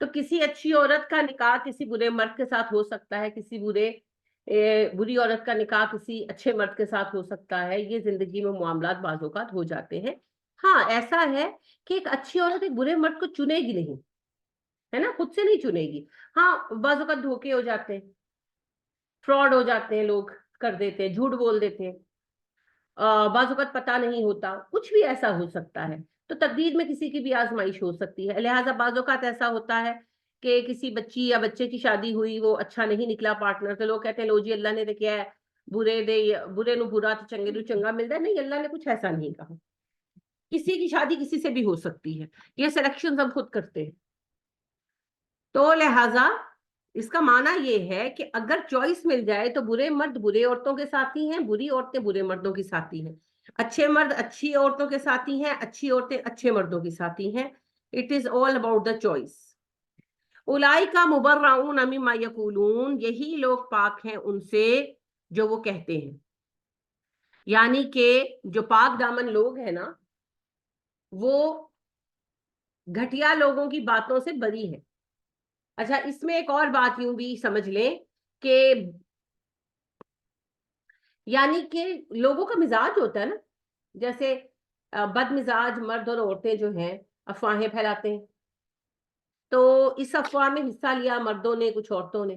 تو کسی اچھی عورت کا نکاح کسی برے مرد کے ساتھ ہو سکتا ہے، کسی بری عورت کا نکاح کسی اچھے مرد کے ساتھ ہو سکتا ہے. یہ زندگی میں معاملات بعض اوقات ہو جاتے ہیں. ہاں ایسا ہے کہ ایک اچھی عورت ایک برے مرد کو چنے گی نہیں، ہے نا، خود سے نہیں چنے گی. ہاں بعض اوقات دھوکے ہو جاتے ہیں، فراڈ ہو جاتے ہیں، لوگ کر دیتے ہیں، جھوٹ بول دیتے ہیں، بعض اوقات پتہ نہیں ہوتا، کچھ بھی ایسا ہو سکتا ہے. تو تقدیر میں کسی کی بھی آزمائش ہو سکتی ہے. لہٰذا بعض اوقات ایسا ہوتا ہے کہ کسی بچی یا بچے کی شادی ہوئی، وہ اچھا نہیں نکلا پارٹنر، تو لوگ کہتے ہیں لو جی اللہ نے کیا ہے، برے نو برا تو چنگے نو چنگا ملتا ہے. نہیں، اللہ نے کچھ ایسا نہیں کہا. کسی کی شادی کسی سے بھی ہو سکتی ہے، یہ سلیکشن ہم خود کرتے ہیں. تو لہٰذا اس کا معنی یہ ہے کہ اگر چوائس مل جائے تو برے مرد برے عورتوں کے ساتھی ہیں، بری عورتیں برے مردوں کی ساتھی ہیں، اچھے مرد اچھی عورتوں کے ساتھی ہیں، اچھی عورتیں اچھے مردوں کی ساتھی ہیں. It is all about the choice. اولئک مبرؤون مما یقولون، یہی لوگ پاک ہیں ان سے جو وہ کہتے ہیں. یعنی کہ جو پاک دامن لوگ ہیں نا، وہ گھٹیا لوگوں کی باتوں سے بری ہے. اچھا، اس میں ایک اور بات یوں بھی سمجھ لیں کہ یعنی کہ لوگوں کا مزاج ہوتا ہے نا، جیسے بد مزاج مرد اور عورتیں جو ہیں افواہیں پھیلاتے ہیں. تو اس افواہ میں حصہ لیا مردوں نے، کچھ عورتوں نے.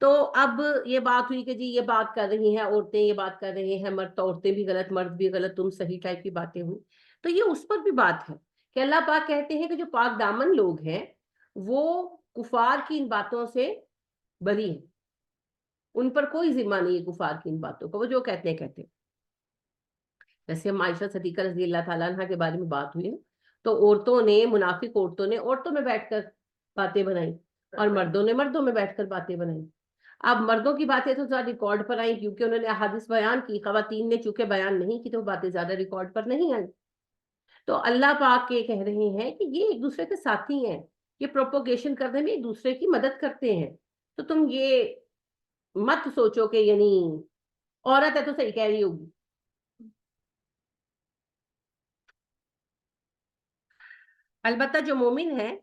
تو اب یہ بات ہوئی کہ جی یہ بات کر رہی ہیں عورتیں، یہ بات کر رہے ہیں مرد، تو عورتیں بھی غلط مرد بھی غلط، تم صحیح ٹائپ کی باتیں ہوئی. تو یہ اس پر بھی بات ہے کہ اللہ پاک کہتے ہیں کہ جو پاک دامن لوگ ہیں وہ کفار کی ان باتوں سے بری ہیں، ان پر کوئی ذمہ نہیں ہے کفار کی ان باتوں کا، وہ جو کہتے ہیں کہتے ہیں. جیسے ہم عائشہ صدیقہ رضی اللہ تعالیٰ عنہ کے بارے میں بات ہوئی، تو عورتوں نے، منافق عورتوں نے عورتوں میں بیٹھ کر باتیں بنائی اور مردوں نے مردوں میں بیٹھ کر باتیں بنائی. اب مردوں کی باتیں تو زیادہ ریکارڈ پر آئیں کیونکہ انہوں نے احادیث بیان کی، خواتین نے چونکہ بیان نہیں کی تو وہ باتیں زیادہ ریکارڈ پر نہیں آئیں. تو اللہ پاک یہ کہہ رہے ہیں کہ یہ ایک دوسرے کے ساتھی ہیں، یہ پروپوگیشن کرنے میں ایک دوسرے کی مدد کرتے ہیں. تو تم یہ مت سوچو کہ یعنی عورت ہے تو صحیح کہہ رہی ہوگی. البتہ جو مومن ہے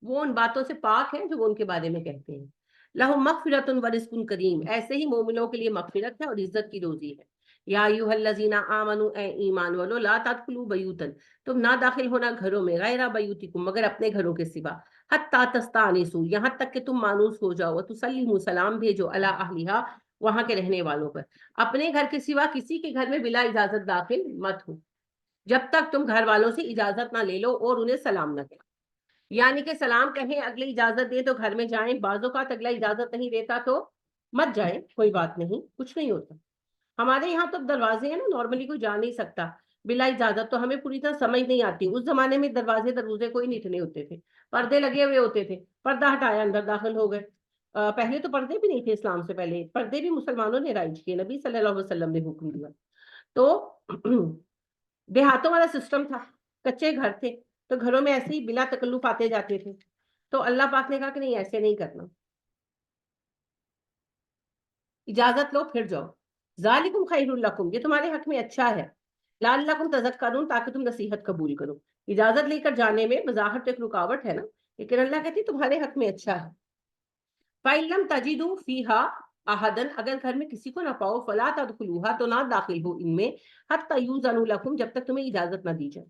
وہ ان باتوں سے پاک ہیں جو وہ ان کے بارے میں کہتے ہیں. لہم مغفرۃ ورزق کریم، ایسے ہی مومنوں کے لیے مغفرت ہے اور عزت کی روزی ہے. یا ایھا الذین آمنوا، اے ایمان والو، لا تدخلوا بیوتا، تم نہ داخل ہونا گھروں میں، غیر بیوتکم، مگر اپنے گھروں کے سوا، حتی تستانسوا، یہاں تک کہ تم مانوس ہو جاؤ، وتسلموا، سلام بھیجو، علی اہلھا، وہاں کے رہنے والوں پر. اپنے گھر کے سوا کسی کے گھر میں بلا اجازت داخل مت ہو جب تک تم گھر والوں سے اجازت نہ لے لو اور انہیں سلام نہ کرو. یعنی کہ سلام کہیں، اگلے اجازت دے تو گھر میں جائیں، بعض اوقات اگلا اجازت نہیں دیتا تو مت جائیں، کوئی بات نہیں، کچھ نہیں ہوتا. ہمارے یہاں تو دروازے ہیں نا، نارملی کوئی جا نہیں سکتا بلا اجازت، تو ہمیں پوری طرح سمجھ نہیں آتی. اس زمانے میں دروازے کوئی نہیں اتنے ہوتے تھے، پردے لگے ہوئے ہوتے تھے، پردہ ہٹایا اندر داخل ہو گئے. پہلے تو پردے بھی نہیں تھے، اسلام سے پہلے پردے بھی مسلمانوں نے رائج کیے، نبی صلی اللہ علیہ وسلم نے حکم دیا. تو دیہاتوں والا سسٹم تھا، کچے گھر تھے، تو گھروں میں ایسے ہی بلا تکلف آتے جاتے تھے. تو اللہ پاک نے کہا کہ نہیں، ایسے نہیں کرنا، اجازت لو پھر جاؤ. ذالکم خیر لکم، یہ تمہارے حق میں اچھا ہے، لعلکم تذکرون، تاکہ تم نصیحت قبول کرو. اجازت لے کر جانے میں بظاہر ایک رکاوٹ ہے نا، لیکن اللہ کہتی تمہارے حق میں اچھا ہے. فَإِن لَمْ تَجِدُوا فِيهَا أَحَدًا، اگر گھر میں کسی کو نہ پاؤ، فَلَا تَدْخُلُوهَا، تو نہ داخل ہو ان میں، حَتَّى يُؤْذَنَ لَكُمْ، جب تک تمہیں اجازت نہ دی جائے.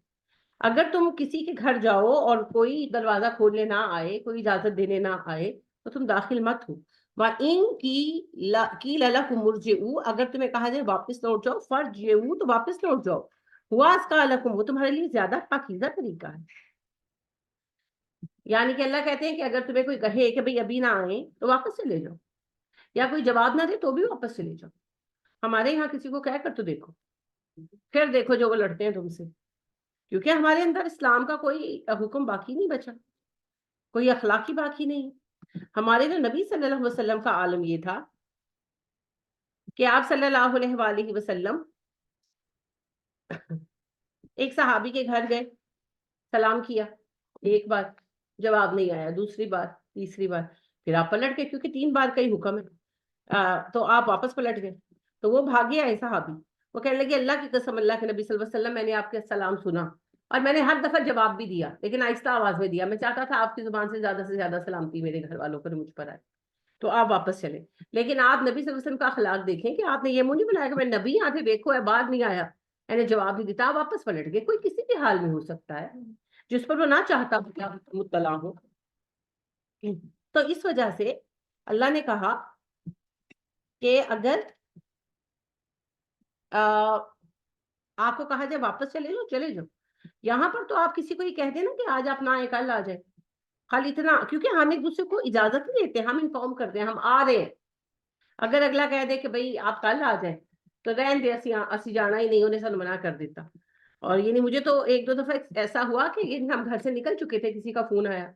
اگر تم کسی کے گھر جاؤ اور کوئی دروازہ کھولنے نہ آئے، کوئی اجازت دینے نہ آئے، تو تم داخل مت ہو. وَإِن قِيلَ لَكُمُ ارْجِعُوا، اگر تمہیں کہا جائے واپس لوٹ جاؤ، فَارْجِعُوا، تو واپس لوٹ جاؤ. هُوَ أَزْكَىٰ لَكُمْ، وہ تمہارے لیے زیادہ پاکیزہ طریقہ ہے. یعنی کہ اللہ کہتے ہیں کہ اگر تمہیں کوئی کہے کہ بھئی ابھی نہ آئیں تو واپس سے لے جاؤ، یا کوئی جواب نہ دے تو بھی واپس سے لے جاؤ. ہمارے یہاں کسی کو کہہ کر تو دیکھو، پھر دیکھو جو وہ لڑتے ہیں تم سے، کیونکہ ہمارے اندر اسلام کا کوئی حکم باقی نہیں بچا، کوئی اخلاقی باقی نہیں. ہمارے جو نبی صلی اللہ علیہ وسلم کا عالم یہ تھا کہ آپ صلی اللہ علیہ وآلہ وسلم ایک صحابی کے گھر گئے، سلام کیا، ایک بار جواب نہیں آیا، دوسری بار، تیسری بار، پھر آپ پلٹ گئے کیونکہ 3 بار کا ہی حکم ہے. تو آپ واپس پلٹ گئے. تو وہ بھاگے آئے صحابی، وہ کہنے لگے اللہ کی قسم، اللہ کے نبی صلی اللہ علیہ وسلم، میں نے آپ کے سلام سنا اور میں نے ہر دفعہ جواب بھی دیا، لیکن آہستہ آواز میں دیا، میں چاہتا تھا آپ کی زبان سے زیادہ سلامتی میرے گھر والوں پر مجھ پر آئے، تو آپ واپس چلے۔ لیکن آپ نبی صلی اللہ علیہ وسلم کا اخلاق دیکھیں کہ آپ نے یہ منہ نہیں بنایا کہ میں نبی یہاں تھے دیکھو ہے بعد نہیں آیا، میں نے جواب نہیں دیتا، آپ واپس پلٹ گئے۔ کوئی کسی بھی حال میں ہو سکتا ہے جس پر وہ نہ چاہتا مطلع ہو۔ تو اس وجہ سے اللہ نے کہا کہ اگر آپ کو کہا جائے واپس چلے جاؤ چلے جاؤ، یہاں پر تو آپ کسی کو یہ کہہ دیں نا کہ آج آپ نہ آئے کل آ جائے، خالی اتنا، کیونکہ ہم ایک دوسرے کو اجازت نہیں دیتے، ہم انفارم کرتے ہیں ہم آ رہے ہیں۔ اگر اگلا کہہ دے کہ بھئی آپ کل آ جائیں تو رہن دے اسی جانا ہی نہیں، انہیں سن منع کر دیتا۔ اور یہ نہیں، مجھے تو ایک دو دفعہ ایسا ہوا کہ ہم گھر سے نکل چکے تھے، کسی کا فون آیا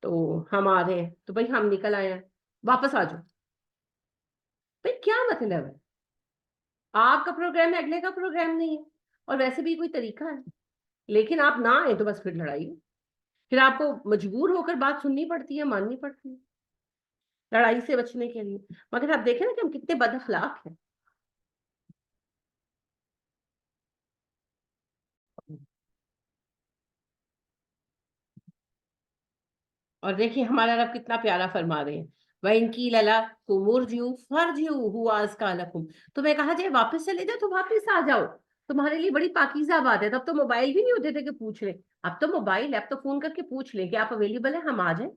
تو ہم آ رہے ہیں، تو بھئی ہم نکل آئے ہیں واپس آ جاؤ، بھئی کیا مطلب ہے؟ آپ کا پروگرام ہے، اگلے کا پروگرام نہیں ہے، اور ویسے بھی کوئی طریقہ ہے؟ لیکن آپ نہ آئے تو بس پھر لڑائی، پھر آپ کو مجبور ہو کر بات سننی پڑتی ہے، ماننی پڑتی ہے لڑائی سے بچنے کے لیے۔ مگر آپ دیکھیں نا کہ ہم کتنے بد اخلاق ہیں۔ اور دیکھیں ہمارا رب کتنا پیارا فرما رہے ہیں، وَإِن قِيلَ لَكُمُ ارْجِعُوا فَارْجِعُوا هُوَ أَزْكَىٰ لَكُمْ، تمہیں کہا جائے واپس چلے جاؤ تو واپس آ جاؤ، تمہارے لیے بڑی پاکیزہ بات ہے۔ تب تو موبائل بھی نہیں ہوتے تھے کہ پوچھ لیں، اب تو موبائل ہے، اب تو فون کر کے پوچھ لیں کہ آپ اویلیبل ہیں، ہم آ جائیں۔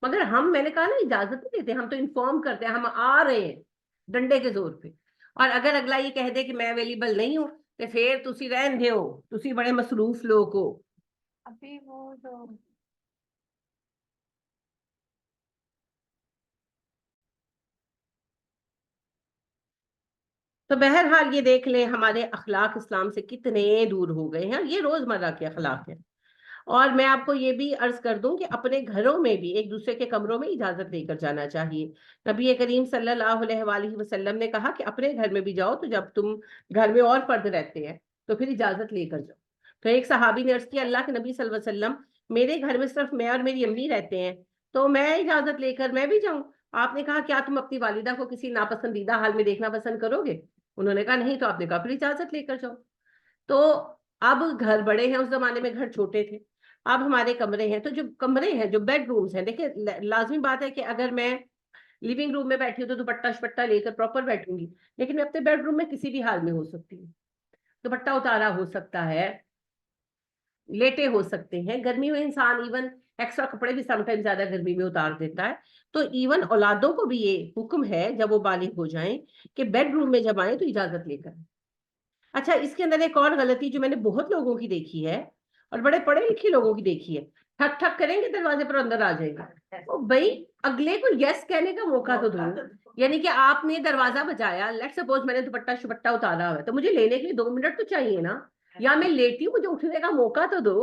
مگر ہم، میں نے کہا نا، اجازت نہیں دیتے، ہم تو انفارم کرتے ہیں ہم آ رہے ہیں ڈنڈے کے زور پہ۔ اور اگر اگلا یہ کہہ دے کہ میں اویلیبل نہیں ہوں تو پھر تسی رہن دے ہو، تسی بڑے مصروف لوگ ہو۔ ابھی وہ جو تو بہرحال یہ دیکھ لیں ہمارے اخلاق اسلام سے کتنے دور ہو گئے ہیں، یہ روزمرہ کے اخلاق ہیں۔ اور میں آپ کو یہ بھی عرض کر دوں کہ اپنے گھروں میں بھی ایک دوسرے کے کمروں میں اجازت لے کر جانا چاہیے۔ نبی کریم صلی اللہ علیہ وآلہ وسلم نے کہا کہ اپنے گھر میں بھی جاؤ تو جب تم گھر میں اور فرد رہتے ہیں تو پھر اجازت لے کر جاؤ۔ تو ایک صحابی نے عرض کیا، اللہ کے نبی صلی اللہ علیہ وسلم، میرے گھر میں صرف میں اور میری امی رہتے ہیں، تو میں اجازت لے کر میں بھی جاؤں؟ آپ نے کہا کیا تم اپنی والدہ کو کسی ناپسندیدہ حال میں دیکھنا پسند کرو گے؟ انہوں نے کہا نہیں، تو آپ نے کہا پھر اجازت لے کر جاؤ۔ تو اب گھر بڑے ہیں، اس زمانے میں گھر چھوٹے تھے، اب ہمارے کمرے ہیں، تو جو کمرے ہیں، جو بیڈ رومز ہیں، دیکھیں لازمی بات ہے کہ اگر میں لیونگ روم میں بیٹھی ہوں تو دوپٹہ شپٹہ لے کر پراپر بیٹھوں گی، لیکن میں اپنے بیڈ روم میں کسی بھی حال میں ہو سکتی ہوں، دوپٹہ اتارا ہو سکتا ہے، لیٹے ہو سکتے ہیں۔ گرمی میں انسان ایون ایکسٹرا کپڑے بھی سم ٹائم زیادہ گرمی میں اتار دیتا ہے۔ تو ایون اولادوں کو بھی یہ حکم ہے جب وہ بالغ ہو جائیں کہ بیڈ روم میں جب آئیں تو اجازت لے کر۔ اچھا، اس کے اندر ایک اور غلطی جو میں نے بہت لوگوں کی دیکھی ہے اور بڑے پڑھے لکھے لوگوں کی دیکھی ہے، ٹھک ٹھک کریں گے دروازے پر اندر آ جائیں گے، او بھائی اگلے کو یس کہنے کا موقع تو دو۔ یعنی کہ آپ نے دروازہ بجایا، لیٹ سپوز میں نے دوپٹہ شپٹہ اتارا ہوا ہے تو مجھے لینے کے لیے 2 منٹ تو چاہیے نا، یا میں لیٹی ہوں مجھے اٹھنے کا موقع تو دو۔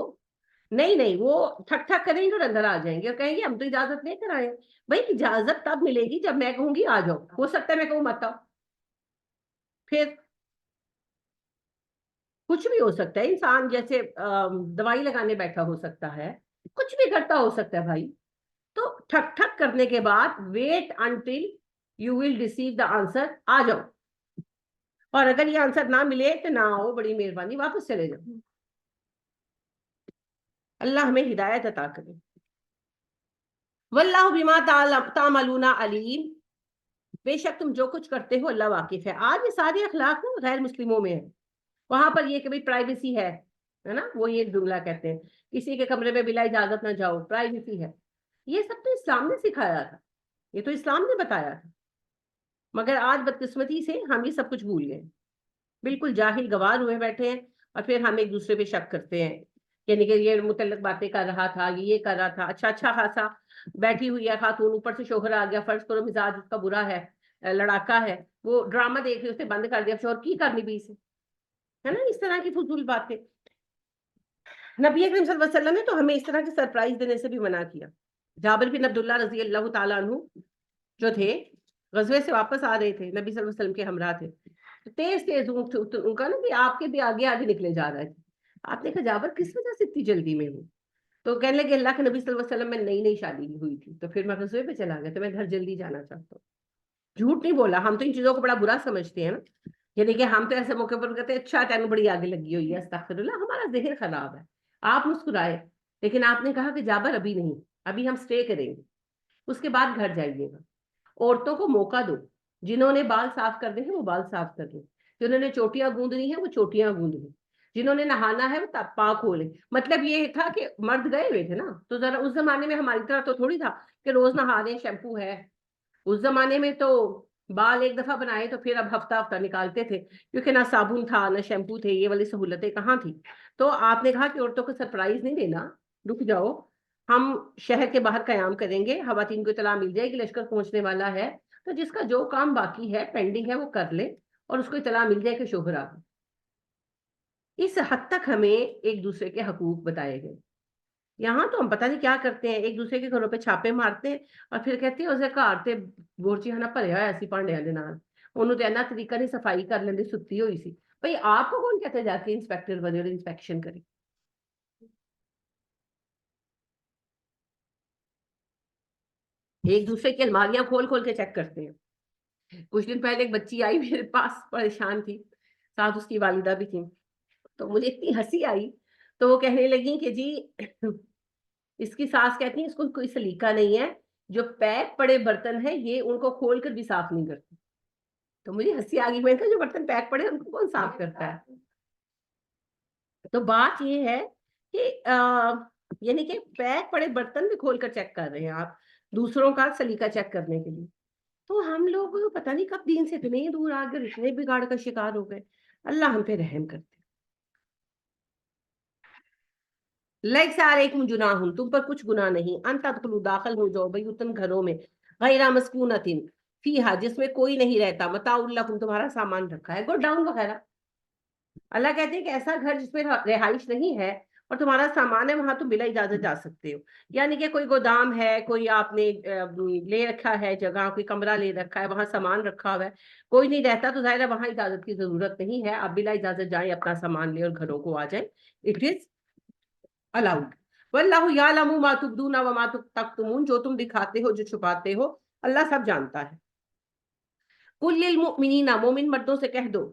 نہیں نہیں، وہ ٹھک ٹھک کریں گے اور اندر آ جائیں گے اور کہیں گے ہم تو اجازت لے کر آئے۔ بھائی اجازت تب ملے گی جب میں کہوں گی آ جاؤ، ہو سکتا ہے میں کہوں مت آؤ، پھر کچھ بھی ہو سکتا ہے، انسان جیسے دوائی لگانے بیٹھا ہو سکتا ہے، کچھ بھی کرتا ہو سکتا ہے بھائی۔ تو ٹھک ٹھک کرنے کے بعد wait until you will receive the answer, آ جاؤ، اور اگر یہ آنسر نہ ملے تو نہ آؤ، بڑی مہربانی واپس چلے جاؤ۔ اللہ ہمیں ہدایت عطا کرے۔ واللہ بما تعملون علیم، بے شک تم جو کچھ کرتے ہو اللہ واقف ہے۔ آج یہ سارے اخلاق نا غیر مسلموں میں ہیں، وہاں پر یہ کہ بھائی پرائیویسی ہے نا، وہ یہ جملہ کہتے ہیں کسی کے کمرے میں بلا اجازت نہ جاؤ، پرائیویسی ہے۔ یہ سب تو اسلام نے سکھایا تھا، یہ تو اسلام نے بتایا تھا، مگر آج بدقسمتی سے ہم یہ سب کچھ بھول گئے، بالکل جاہل گوار ہوئے بیٹھے ہیں، اور پھر ہم ایک دوسرے پہ شک کرتے ہیں، یعنی کہ یہ متعلق باتیں کر رہا تھا، یہ کر رہا تھا، اچھا خاصا بیٹھی ہوئی ہے خاتون، اوپر سے شوہر آ گیا، فرض کرو مزاج اس کا برا ہے، لڑاکا ہے، وہ ڈرامہ دیکھ رہی، اسے بند کر دیا، شوہر کی کرنی بھی اسے، ہے نا، اس طرح کی فضول باتیں۔ نبی اکرم صلی اللہ علیہ وسلم نے تو ہمیں اس طرح کے سرپرائز دینے سے بھی منع کیا۔ جابر بن عبداللہ رضی اللہ تعالیٰ عنہ جو تھے، غزوے سے واپس آ رہے تھے، نبی صلی اللہ علیہ وسلم کے ہمراہ تھے، تیز تیز اونٹ ان کا نا کہ آپ کے بھی آگے آگے نکلے جا رہے تھے۔ آپ نے کہا جابر کس وجہ سے اتنی جلدی میں ہوں؟ تو کہنے لگے اللہ کے نبی صلی اللہ علیہ وسلم میں نئی شادی ہوئی تھی، تو پھر میں غزوے پہ چلا گیا، تو میں گھر جلدی جانا چاہتا ہوں۔ جھوٹ نہیں بولا، ہم تو ان چیزوں کو بڑا برا سمجھتے ہیں نا، یعنی کہ ہم تو ایسے موقع پر کہتے ہیں اچھا ٹینگ بڑی آگے لگی ہوئی ہے، استغفر اللہ، ہمارا ذہن خراب ہے. آپ مسکرائے، لیکن آپ نے کہا کہ جابر ابھی نہیں، ابھی ہم اسٹے کریں گے، اس کے بعد گھر جائیے گا. عورتوں کو موقع دو، جنہوں نے بال صاف کرنے ہیں وہ بال صاف کر لیں، جنہوں نے چوٹیاں گوندنی ہے وہ چوٹیاں گوند لیں، جنہوں نے نہانا ہے وہ پاک ہو لیں. مطلب یہ تھا کہ مرد گئے ہوئے تھے نا، تو ذرا اس زمانے میں ہماری طرح تو تھوڑی تھا کہ روز نہا رہے، شیمپو ہے. اس زمانے میں تو بال ایک دفعہ بنائے تو پھر اب ہفتہ ہفتہ نکالتے تھے، کیونکہ نہ صابن تھا نہ شیمپو تھے، یہ والی سہولتیں کہاں تھی. تو آپ نے کہا کہ عورتوں کو سرپرائز نہیں دینا، رک جاؤ، ہم شہر کے باہر قیام کریں گے، خواتین کو اطلاع مل جائے گی لشکر پہنچنے والا ہے، تو جس کا جو کام باقی ہے پینڈنگ ہے وہ کر لے، اور اس کو اطلاع مل جائے کہ شوہر آ گئے. اس حد تک ہمیں ایک دوسرے کے حقوق بتائے گئے. یہاں تو ہم پتہ نہیں کیا کرتے ہیں، ایک دوسرے کے گھروں پہ چھاپے مارتے ہیں اور پھر کہتے ہیں اسے گھر تے بورچی ہنا بھریا ہوا سی بھانڈیاں دے نال، انہوں تے اینا طریقہ نہیں صفائی کر لیندے، ستی ہوئی سی. بھئی آپ کو کون کہتے جا کے انسپیکٹر بنے اور انسپیکشن کرے؟ ایک دوسرے کی الماریاں کھول کھول کے چیک کرتے ہیں. کچھ دن پہلے ایک بچی آئی میرے پاس، پریشان تھی، ساتھ اس کی والدہ بھی تھی، تو مجھے اتنی ہنسی آئی. تو وہ کہنے لگی کہ جی اس کی ساس کہتی ہیں اس کو کوئی سلیقہ نہیں ہے، جو پیک پڑے برتن ہیں یہ ان کو کھول کر بھی صاف نہیں کرتی. تو مجھے ہنسی آ گئی، میں نے کہا جو برتن پیک پڑے ان کو کون صاف کرتا ہے؟ تو بات یہ ہے کہ یعنی کہ پیک پڑے برتن بھی کھول کر چیک کر رہے ہیں آپ، دوسروں کا سلیقہ چیک کرنے کے لیے. تو ہم لوگ پتہ نہیں کب دین سے اتنے دور آ گئے، اتنے بگاڑ کا شکار ہو گئے. اللہ ہم پہ رحم کرتے. لیکس علیکم جناح، تم پر کچھ گناہ نہیں، ان تدخلوا داخل ہو جاؤ بیوتن گھروں میں، غیر مسکونۃ فیہا جس میں کوئی نہیں رہتا، متاع لکم تمہارا سامان رکھا ہے، گڈ ڈاؤن وغیرہ. اللہ کہتے ہیں کہ ایسا گھر جس میں رہائش نہیں ہے اور تمہارا سامان ہے، وہاں تم بلا اجازت جا سکتے ہو. یعنی کہ کوئی گودام ہے، کوئی آپ نے لے رکھا ہے جگہ، کوئی کمرہ لے رکھا ہے، وہاں سامان رکھا ہوا ہے، کوئی نہیں رہتا، تو ظاہر ہے وہاں اجازت کی ضرورت نہیں ہے، آپ بلا اجازت جائیں، اپنا سامان لے اور گھروں کو آ جائیں. It is allowed. واللہ یعلم ما تبدون وما تکتمون، جو تم دکھاتے ہو جو چھپاتے ہو اللہ سب جانتا ہے. کل للمؤمنین، مومن مردوں سے کہہ دو،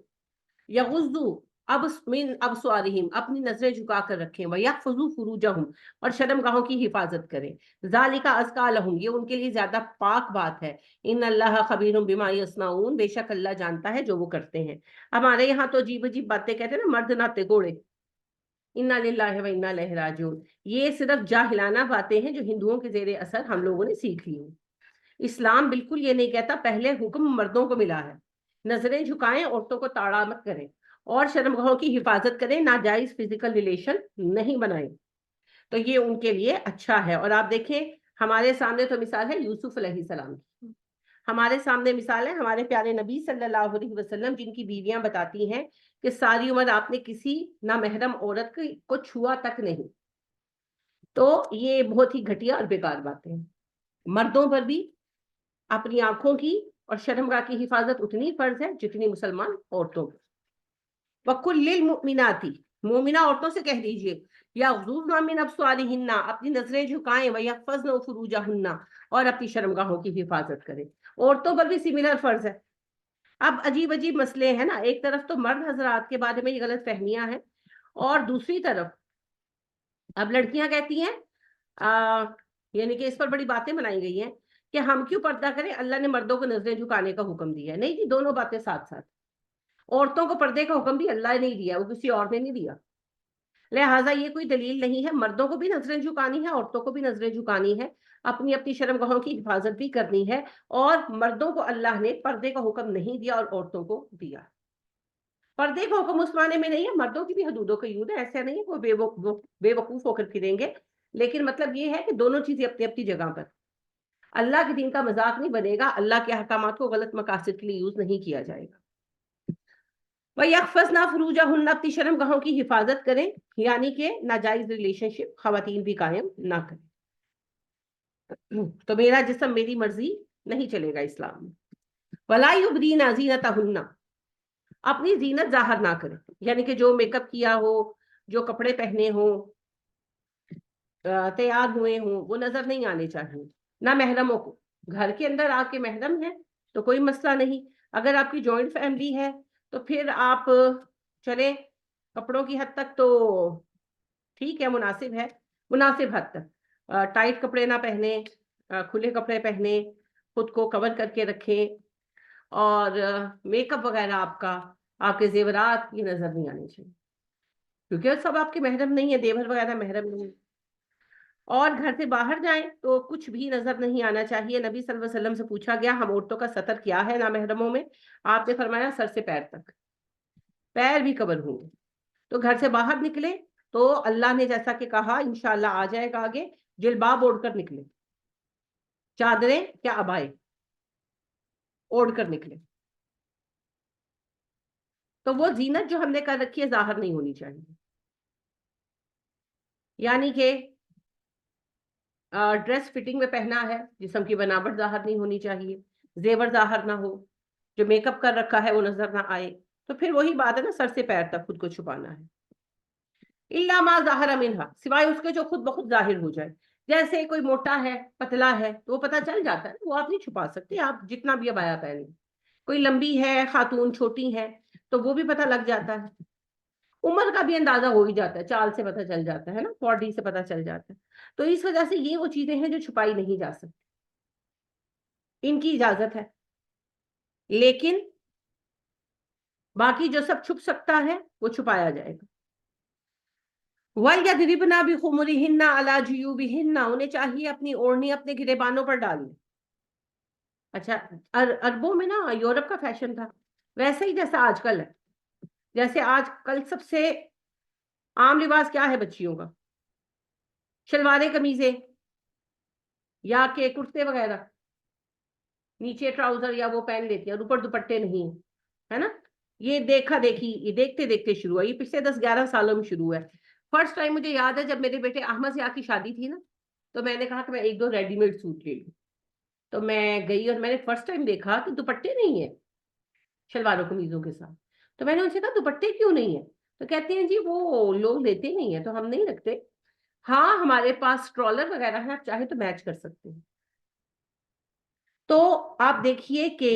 یغضوا اب من ابصارہم، اپنی نظریں جھکا کر رکھیں، ویحفظوا فروجہم، اور شرم گاہوں کی حفاظت کریں. ذالک ازکا لہم، یہ ان کے لیے زیادہ پاک بات ہے. ان اللہ خبیر بما یصنعون، بے شک اللہ جانتا ہے جو وہ کرتے ہیں. ہمارے یہاں تو عجیب عجیب باتیں کہتے ہیں نا، مرد ناتے گھوڑے، انا للہ و انا الیہ راجعون. یہ صرف جاہلانہ باتیں ہیں جو ہندوؤں کے زیر اثر ہم لوگوں نے سیکھ لی ہیں. اسلام بالکل یہ نہیں کہتا، پہلے حکم مردوں کو ملا ہے، نظریں جھکائیں، عورتوں کو تاڑا مت کریں، اور شرمگاہوں کی حفاظت کریں، ناجائز فزیکل ریلیشن نہیں بنائیں. تو یہ ان کے لیے اچھا ہے. اور آپ دیکھیں ہمارے سامنے تو مثال ہے یوسف علیہ السلام کی، ہمارے سامنے مثال ہے ہمارے پیارے نبی صلی اللہ علیہ وسلم، جن کی بیویاں بتاتی ہیں کہ ساری عمر آپ نے کسی نامحرم عورت کو چھوا تک نہیں. تو یہ بہت ہی گھٹیا اور بیکار باتیں ہیں. مردوں پر بھی اپنی آنکھوں کی اور شرمگاہ کی حفاظت اتنی فرض ہے جتنی مسلمان عورتوں پر. وَقُلْ لِلْمُؤْمِنَاتِ، مومنہ عورتوں سے کہہ دیجئے، یغضضن من ابصارہن، اپنی نظریں جھکائیں، ویحفظن فروجہن، اور اپنی شرمگاہوں کی حفاظت کریں. عورتوں پر بھی سملر فرض ہے. اب عجیب عجیب مسئلے ہیں نا، ایک طرف تو مرد حضرات کے بارے میں یہ غلط فہمیاں ہیں، اور دوسری طرف اب لڑکیاں کہتی ہیں یعنی کہ اس پر بڑی باتیں بنائی گئی ہیں کہ ہم کیوں پردہ کریں، اللہ نے مردوں کو نظریں جھکانے کا حکم دیا ہے. نہیں جی، دونوں باتیں ساتھ ساتھ. عورتوں کو پردے کا حکم بھی اللہ نے نہیں دیا، وہ کسی اور نے نہیں دیا. لہٰذا یہ کوئی دلیل نہیں ہے، مردوں کو بھی نظریں جھکانی ہے، عورتوں کو بھی نظریں جھکانی ہے، اپنی اپنی شرمگاہوں کی حفاظت بھی کرنی ہے. اور مردوں کو اللہ نے پردے کا حکم نہیں دیا اور عورتوں کو دیا. پردے کا حکم اس معنی میں نہیں ہے، مردوں کی بھی حدود و قیود ہے، ایسا نہیں ہے وہ بے وقوف ہو کر پھریں گے، لیکن مطلب یہ ہے کہ دونوں چیزیں اپنی اپنی جگہ پر. اللہ کے دین کا مذاق نہیں بنے گا، اللہ کے احکامات کو غلط مقاصد کے لیے یوز نہیں کیا جائے گا. وَيَحْفَظْنَ فُرُوجَهُنَّ، اپنی شرم گاہوں کی حفاظت کریں، یعنی کہ ناجائز ریلیشن شپ خواتین بھی قائم نہ کریں. تو میرا جسم میری مرضی نہیں چلے گا اسلام میں. وَلَا يُبْدِينَ زِينَتَهُنَّ، اپنی زینت ظاہر نہ کریں، یعنی کہ جو میک اپ کیا ہو، جو کپڑے پہنے ہوں، تیار ہوئے ہوں، وہ نظر نہیں آنے چاہیے. نہ محرموں کو. گھر کے اندر آپ کے محرم ہیں تو کوئی مسئلہ نہیں. اگر آپ کی جوائنٹ فیملی ہے تو پھر آپ چلیں کپڑوں کی حد تک تو ٹھیک ہے، مناسب ہے، مناسب حد تک ٹائٹ کپڑے نہ پہنے، کھلے کپڑے پہنے، خود کو کور کر کے رکھیں، اور میک اپ وغیرہ آپ کا، آپ کے زیورات یہ نظر نہیں آنے چاہیے، کیونکہ سب آپ کے محرم نہیں ہے، دیور وغیرہ محرم نہیں ہے۔ اور گھر سے باہر جائیں تو کچھ بھی نظر نہیں آنا چاہیے۔ نبی صلی اللہ علیہ وسلم سے پوچھا گیا ہم عورتوں کا ستر کیا ہے نامحرموں میں؟ آپ نے فرمایا سر سے پیر تک، پیر بھی کور ہوں گے۔ تو گھر سے باہر نکلے تو اللہ نے جیسا کہ کہا انشاءاللہ آ جائے گا آگے، جلباب اوڑھ کر نکلے، چادریں کیا ابائے اوڑھ کر نکلے، تو وہ زینت جو ہم نے کر رکھی ہے ظاہر نہیں ہونی چاہیے، یعنی کہ ڈریس فٹنگ میں پہنا ہے، جسم کی بناوٹ ظاہر نہیں ہونی چاہیے، زیور ظاہر نہ ہو، جو میک اپ کر رکھا ہے وہ نظر نہ آئے، تو پھر وہی بات ہے نا، سر سے پیر تک خود کو چھپانا ہے۔ الا ما ظاہر منہا، سوائے اس کے جو خود بخود ظاہر ہو جائے، جیسے کوئی موٹا ہے پتلا ہے تو وہ پتہ چل جاتا ہے، وہ آپ نہیں چھپا سکتے، آپ جتنا بھی ابایا پہنیں۔ کوئی لمبی ہے خاتون، چھوٹی ہے تو وہ بھی پتہ لگ جاتا ہے، عمر کا بھی اندازہ ہو ہی جاتا ہے، چال سے پتہ چل جاتا ہے نا، باڈی سے پتہ چل جاتا ہے۔ تو اس وجہ سے یہ وہ چیزیں ہیں جو چھپائی نہیں جا سکتی، ان کی اجازت ہے، لیکن باقی جو سب چھپ سکتا ہے وہ چھپایا جائے گا۔ وَلْيَضْرِبْنَ بِخُمُرِهِنَّ عَلَى جُيُوبِهِنَّ، انہیں چاہیے اپنی اوڑھنی اپنے گریبانوں پر ڈالیں۔ اچھا، عربوں میں نا یورپ کا فیشن تھا، ویسے ہی جیسا آج کل ہے۔ جیسے آج کل سب سے عام لباس کیا ہے بچیوں کا؟ شلواریں قمیضیں، یا کہ کرتے وغیرہ، نیچے ٹراؤزر یا وہ پہن لیتی ہیں اور اوپر دوپٹے نہیں، ہے نا؟ یہ دیکھا دیکھی، یہ دیکھتے دیکھتے شروع ہوا، یہ پچھلے 10-11 سالوں میں شروع ہے۔ فرسٹ ٹائم مجھے یاد ہے جب میرے بیٹے احمد ضیاء کی شادی تھی نا، تو میں نے کہا کہ میں 1-2 ریڈی میڈ سوٹ لے لوں، تو میں گئی اور میں نے فرسٹ ٹائم دیکھا کہ دوپٹے نہیں ہیں شلواروں قمیضوں کے ساتھ۔ تو میں نے ان سے کہا دوپٹے کیوں نہیں ہیں؟ تو کہتے ہیں جی وہ لوگ لیتے نہیں ہیں تو ہم نہیں رکھتے۔ ہاں ہمارے پاس ٹرالر وغیرہ ہے، آپ چاہیں تو میچ کر سکتے ہیں۔ تو آپ دیکھیے کہ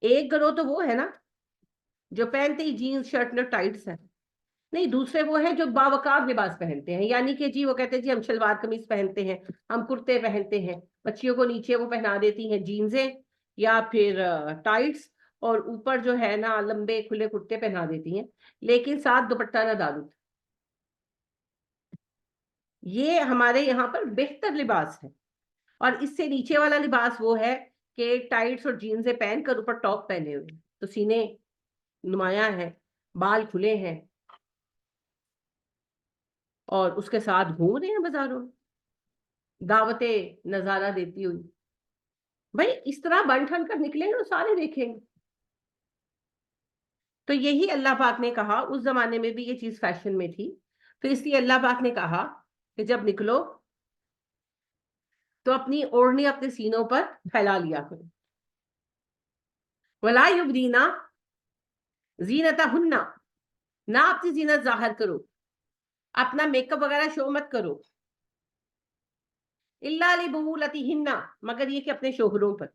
ایک گروہ تو وہ ہے نا جو پہنتے ہی جینز شرٹ اور ٹائٹس ہے، نہیں، دوسرے وہ ہیں جو باوقار لباس پہنتے ہیں، یعنی کہ جی وہ کہتے ہیں جی ہم شلوار قمیض پہنتے ہیں، ہم کرتے پہنتے ہیں، بچیوں کو نیچے وہ پہنا دیتی ہیں جینزیں یا پھر ٹائٹس، اور اوپر جو ہے نا لمبے کھلے کرتے پہنا دیتی ہیں، لیکن ساتھ دوپٹہ نہ ڈالو۔ یہ ہمارے یہاں پر بہتر لباس ہے، اور اس سے نیچے والا لباس وہ ہے کہ ٹائٹس اور جینزیں پہن کر اوپر ٹاپ پہنے ہوئے تو سینے نمایاں ہیں، بال کھلے ہیں، اور اس کے ساتھ گھوم رہے ہیں بازاروں میں دعوتیں نظارہ دیتی ہوئی۔ بھائی اس طرح بن ٹھن کر نکلیں گے تو سارے دیکھیں گے۔ تو یہی اللہ پاک نے کہا، اس زمانے میں بھی یہ چیز فیشن میں تھی، تو اس لیے اللہ پاک نے کہا کہ جب نکلو تو اپنی اوڑھنی اپنے سینوں پر پھیلا لیا کرو۔ وَلَا يُبْدِينَ زِينَتَهُنَّ، نہ اپنی زینت ظاہر کرو، اپنا میک اپ وغیرہ شو مت کرو، إِلَّا لِبُعُولَتِهِنَّ، مگر یہ کہ اپنے شوہروں پر۔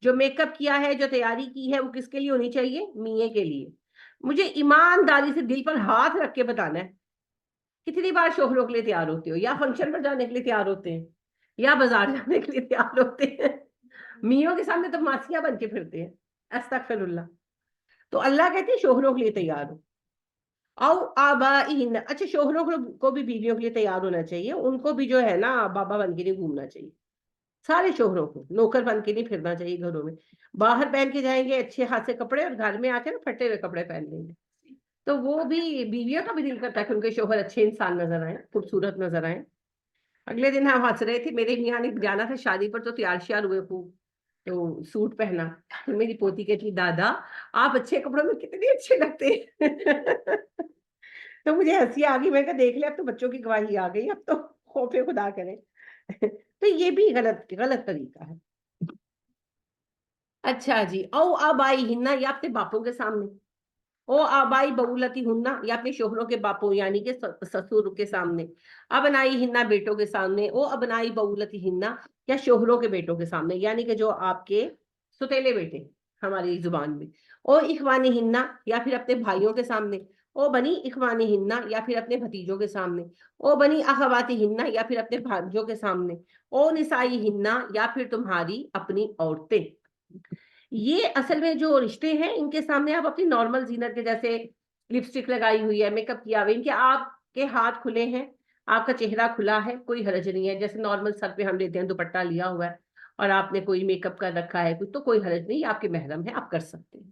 جو میک اپ کیا ہے، جو تیاری کی ہے، وہ کس کے لیے ہونی چاہیے؟ میاں کے لیے۔ مجھے ایمانداری سے دل پر ہاتھ رکھ کے بتانا ہے کتنی بار شوہروں کے لیے تیار ہوتے ہو، یا فنکشن پر جانے کے لیے تیار ہوتے ہیں یا بازار جانے کے لیے تیار ہوتے ہیں؟ میوں کے سامنے تو ماسیاں بن کے پھرتے ہیں، استغفر اللہ۔ تو اللہ کہتے ہیں شوہروں کے لیے تیار ہو، او آبائہن، اچھا شوہروں کو بھی بیویوں کے لیے تیار ہونا چاہیے، ان کو بھی جو ہے نا بابا بن کے نہیں گھومنا چاہیے، سارے شوہروں کو نوکر بن کے نہیں پھرنا چاہیے گھروں میں۔ باہر پہن کے جائیں گے اچھے خاصے کپڑے، اور گھر میں آ کے نا پھٹے ہوئے کپڑے پہن لیں گے، تو وہ بھی بیویوں کا بھی دل کرتا ہے کہ ان کے شوہر اچھے انسان نظر آئیں، خوبصورت نظر آئیں۔ اگلے دن ہم ہنس رہے تھے، میرے میاں نے جانا تھا شادی پر تو تیار شیار ہوئے خوب، تو سوٹ پہنا، تو میری پوتی کہتی دادا آپ اچھے کپڑوں میں کتنے اچھے لگتے ہیں۔ تو مجھے ہنسی آ گئی، میں کہا دیکھ لے اب تو بچوں کی گواہی آ گئی، اب تو خوف خدا کرے۔ تو یہ بھی غلط طریقہ ہے۔ اچھا جی، او آبائی ہننا، یا اپنے باپوں کے سامنے، او آبائی بہولتی ہننا، یا اپنے شوہروں کے باپوں یعنی کہ سسر کے سامنے، ابنائی ہننا، بیٹوں کے سامنے، او ابنائی بہولتی ہننا، یا شوہروں کے بیٹوں کے سامنے، یعنی کہ جو آپ کے ستیلے بیٹے، ہماری زبان میں، او اخوانی ہننا یا پھر اپنے بھائیوں کے سامنے، او بنی اخوانی ہننا یا پھر اپنے بھتیجوں کے سامنے، او بنی اخواتی ہننا یا پھر اپنے بھانجوں کے سامنے، او نسائی ہننا یا پھر تمہاری اپنی عورتیں۔ یہ اصل میں جو رشتے ہیں ان کے سامنے آپ اپنی نارمل زینت کے، جیسے لپسٹک لگائی ہوئی ہے، میک اپ کیا ہوا ہے، ان کے آپ کے ہاتھ کھلے ہیں، آپ کا چہرہ کھلا ہے، کوئی حرج نہیں ہے۔ جیسے نارمل سر پہ ہم لیتے ہیں دوپٹہ لیا ہوا ہے اور آپ نے کوئی میک اپ کر رکھا ہے کچھ، تو کوئی حرج نہیں، آپ کے محرم ہے، آپ کر سکتے ہیں۔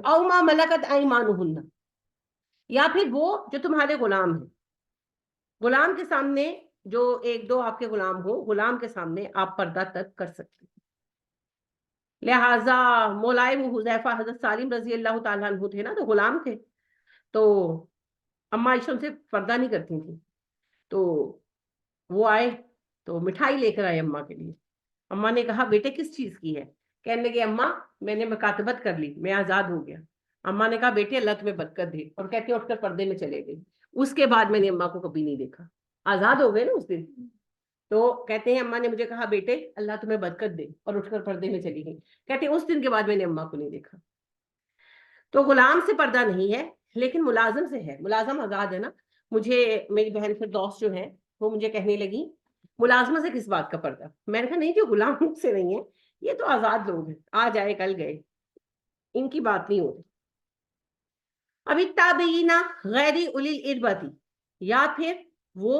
او ما ملکت ایمانہن یا پھر وہ جو تمہارے غلام ہیں، غلام کے سامنے جو ایک دو آپ کے غلام ہو، غلام کے سامنے آپ پردہ تک کر سکتے ہیں۔ لہٰذا مولائے وہ حذیفہ حضرت سالم رضی اللہ تعالیٰ عنہ تھے نا، تو غلام تھے، تو اما عائشہ ان سے پردہ نہیں کرتی تھی، تو وہ آئے تو مٹھائی لے کر آئے اماں کے لیے۔ اماں نے کہا بیٹے کس چیز کی ہے؟ کہنے لگے اماں میں نے مکاتبت کر لی، میں آزاد ہو گیا۔ اماں نے کہا بیٹے اللہ تمہیں برکت دے، اور کہتے اٹھ کر پردے میں چلے گئے۔ اس کے بعد میں نے اماں کو کبھی نہیں دیکھا، آزاد ہو گئے نا اس دن۔ تو کہتے ہیں اماں نے مجھے کہا بیٹے اللہ تمہیں برکت دے، اور اٹھ کر پردے میں چلی گئی۔ کہتے ہیں اس دن کے بعد میں نے اماں کو نہیں دیکھا۔ تو غلام سے پردہ نہیں ہے، لیکن ملازم سے ہے۔ ملازم آزاد ہے نا۔ مجھے میری بہن پھر دوست جو ہیں وہ مجھے کہنے لگی ملازمہ سے کس بات کا پردہ؟ میں نے کہا نہیں، جو غلام سے نہیں ہے، یہ تو آزاد لوگ ہیں، آج آئے کل گئے، ان کی بات نہیں ہوتی۔ اب التابعین غیر اولی الاربۃ یا پھر وہ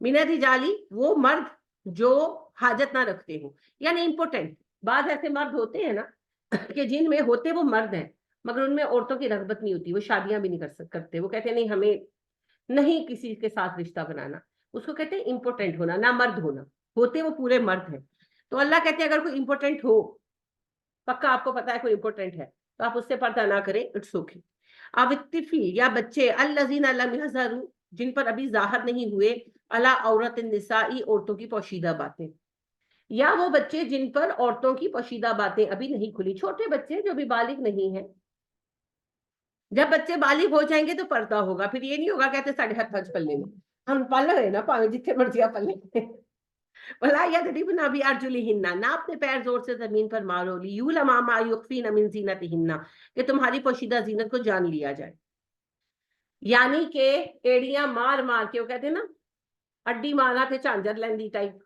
من الرجال وہ مرد جو حاجت نہ رکھتے ہوں، یعنی امپورٹنٹ۔ بعض ایسے مرد ہوتے ہیں نا کہ جن میں ہوتے وہ مرد ہیں مگر ان میں عورتوں کی رغبت نہیں ہوتی، وہ شادیاں بھی نہیں کرتے، وہ کہتے ہیں نہیں ہمیں نہیں کسی کے ساتھ رشتہ بنانا، اس کو کہتے ہیں امپورٹنٹ ہونا، نہ مرد ہونا، ہوتے وہ پورے مرد ہیں۔ تو اللہ کہتے ہیں اگر کوئی امپورٹنٹ ہو، پکا آپ کو پتا ہے کوئی امپورٹنٹ ہے، تو آپ اس سے پردہ نہ کریں، اٹس اوکے۔ اب الطفل یا بچے الذین لم یظہروا جن پر ابھی ظاہر نہیں ہوئے علی عورت النساء عورتوں کی پوشیدہ باتیں، یا وہ بچے جن پر عورتوں کی پوشیدہ باتیں ابھی نہیں کھلی، چھوٹے بچے جو ابھی بالغ نہیں ہیں۔ جب بچے بالغ ہو جائیں گے تو پردہ ہوگا، پھر یہ نہیں ہوگا کہتے ساڑھے ہاتھ حج پلے میں ہم پل رہے نا، پاوے جتنے مرضی آپ پلے ولا یضربن بارجلہن نہ اپنے پیر زور سے زمین پر مارو، لیعلم ما یخفین من زینتہن کہ تمہاری پوشیدہ زینت کو جان لیا جائے۔ یعنی کہ ایڑیاں مار مار کے، وہ کہتے ہیں نا اڈی مارا تے جھانجر لیندی ٹائپ،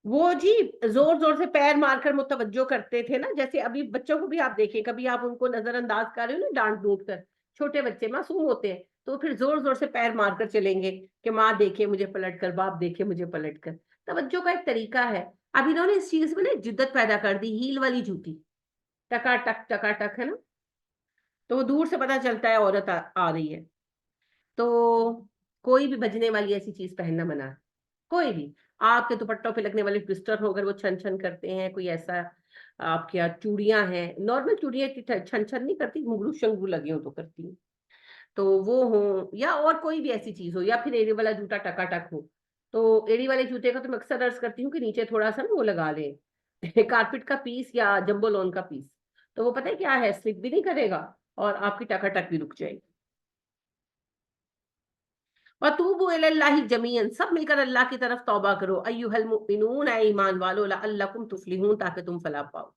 وہ جی زور زور سے پیر مار کر متوجہ کرتے تھے نا۔ جیسے ابھی بچوں کو بھی آپ دیکھیں، کبھی آپ ان کو نظر انداز کر رہے ہو نا ڈانٹ ڈونٹ کر، چھوٹے بچے معصوم ہوتے ہیں تو پھر زور زور سے پیر مار کر چلیں گے کہ ماں دیکھے مجھے پلٹ کر، باپ دیکھے مجھے پلٹ کر۔ توجہ کا ایک طریقہ ہے۔ اب انہوں نے اس چیز میں نا جدت پیدا کر دی، ہیل والی جوتی، ٹکا ٹک ہے نا، تو وہ دور سے پتا چلتا ہے عورت آ رہی ہے۔ تو کوئی بھی بجنے والی ایسی چیز پہننا منع ہے، کوئی بھی۔ آپ کے دوپٹوں پہ لگنے والے ٹوسٹر ہو اگر وہ چھن چھن کرتے ہیں، کوئی ایسا آپ کیا چوڑیاں ہیں، نارمل چوڑیاں چھن چھن نہیں کرتی، گھنگرو شنگرو لگے ہو تو کرتی ہیں، تو وہ ہوں، یا اور کوئی بھی ایسی چیز ہو، یا پھر ایڑی والا جوتا ٹکا ٹک ہو۔ تو ایڑی والے جوتے کا تو میں اکثر عرض کرتی ہوں کہ نیچے تھوڑا سا نا وہ لگا لیں کارپٹ کا پیس یا جمبو لون کا پیس، تو وہ پتہ ہے کیا ہے، سلپ بھی نہیں کرے گا اور آپ کی ٹکا ٹک بھی رک جائے گی۔ وَتُوبُوا إِلَى اللَّهِ جَمِيعًا سب مل کر اللہ کی طرف توبہ کرو، أَيُّهَا الْمُؤْمِنُونَ اے ایمان والو، لَعَلَّكُمْ تُفْلِحُونَ تاکہ تم فلاح پاؤ۔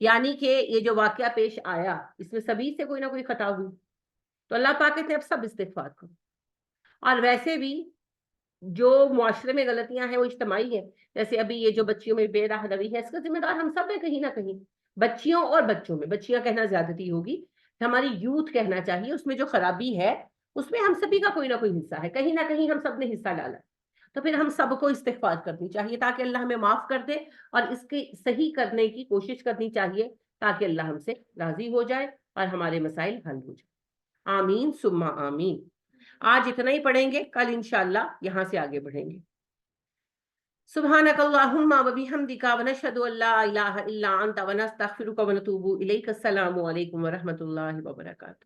یعنی کہ یہ جو واقعہ پیش آیا اس میں سبھی سے کوئی نہ کوئی خطا ہوئی، تو اللہ پاک کہتے ہیں اب سب استغفار کرو۔ اور ویسے بھی جو معاشرے میں غلطیاں ہیں وہ اجتماعی ہیں، جیسے ابھی یہ جو بچیوں میں بے راہ روی ہے، اس کا ذمہ دار ہم سب ہیں کہیں نہ کہیں، بچیوں اور بچوں میں، بچیاں کہنا زیادتی ہوگی، ہماری یوتھ کہنا چاہیے، اس میں جو خرابی ہے اس میں ہم سبھی کا کوئی نہ کوئی حصہ ہے، کہیں نہ کہیں ہم سب نے حصہ ڈالا، تو پھر ہم سب کو استغفار کرنی چاہیے تاکہ اللہ ہمیں معاف کر دے، اور اس کی صحیح کرنے کی کوشش کرنی چاہیے تاکہ اللہ ہم سے راضی ہو جائے اور ہمارے مسائل حل ہو جائیں۔ آمین ثم آمین۔ آج اتنا ہی پڑھیں گے، کل انشاءاللہ یہاں سے آگے بڑھیں گے۔ سبحانک اللہم و بحمدک ونشہد ان لا الہ الا انت ونستغفرک ونتوب الیک۔ السلام علیکم ورحمۃ اللہ وبرکاتہ۔